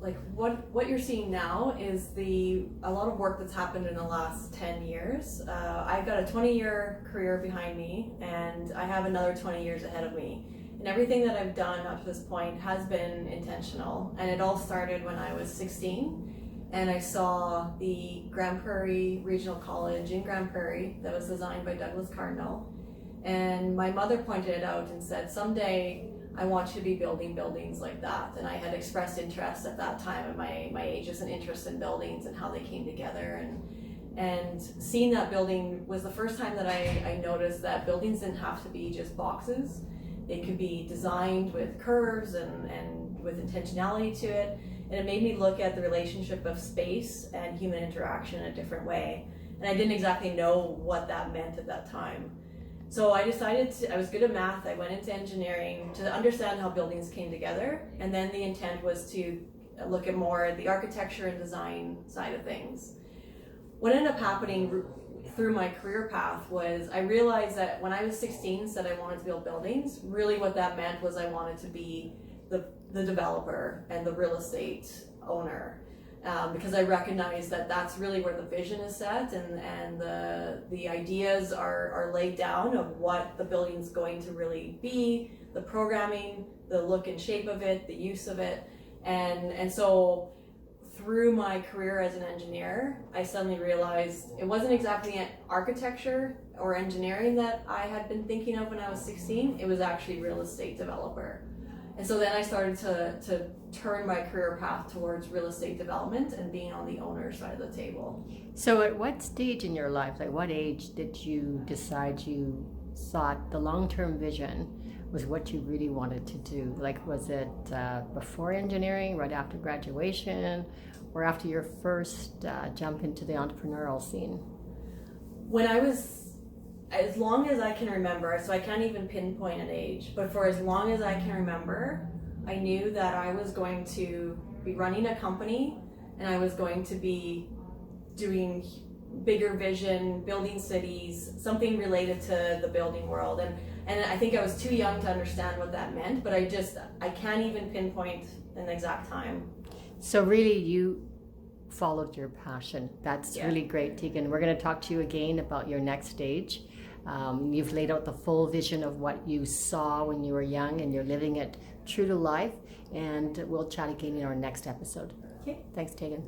like what you're seeing now is a lot of work that's happened in the last 10 years. I've got a 20-year career behind me, and I have another 20 years ahead of me. And everything that I've done up to this point has been intentional. And it all started when I was 16, and I saw the Grand Prairie Regional College in Grand Prairie that was designed by Douglas Cardinal. And my mother pointed it out and said, someday I want you to be building buildings like that. And I had expressed interest at that time at my age as an interest in buildings and how they came together. And seeing that building was the first time that I noticed that buildings didn't have to be just boxes. They could be designed with curves and with intentionality to it. And it made me look at the relationship of space and human interaction in a different way. And I didn't exactly know what that meant at that time. So I decided I was good at math. I went into engineering to understand how buildings came together. And then the intent was to look at more the architecture and design side of things. What ended up happening through my career path was I realized that when I was 16 said I wanted to build buildings, really what that meant was I wanted to be the developer and the real estate owner. Because I recognize that that's really where the vision is set, and the ideas are laid down of what the building's going to really be, the programming, the look and shape of it, the use of it. And so through my career as an engineer, I suddenly realized it wasn't exactly architecture or engineering that I had been thinking of when I was 16, it was actually real estate developer. And so then I started to turn my career path towards real estate development and being on the owner side of the table. So at what stage in your life, like what age did you decide you thought the long-term vision was what you really wanted to do? Like was it before engineering, right after graduation, or after your first jump into the entrepreneurial scene? When I was, as long as I can remember, so I can't even pinpoint an age, but for as long as I can remember, I knew that I was going to be running a company and I was going to be doing bigger vision, building cities, something related to the building world. And I think I was too young to understand what that meant, but I can't even pinpoint an exact time. So really you followed your passion. That's really great, Tegan. We're going to talk to you again about your next stage. You've laid out the full vision of what you saw when you were young, and you're living it true to life. And we'll chat again in our next episode. Okay. Thanks, Tegan.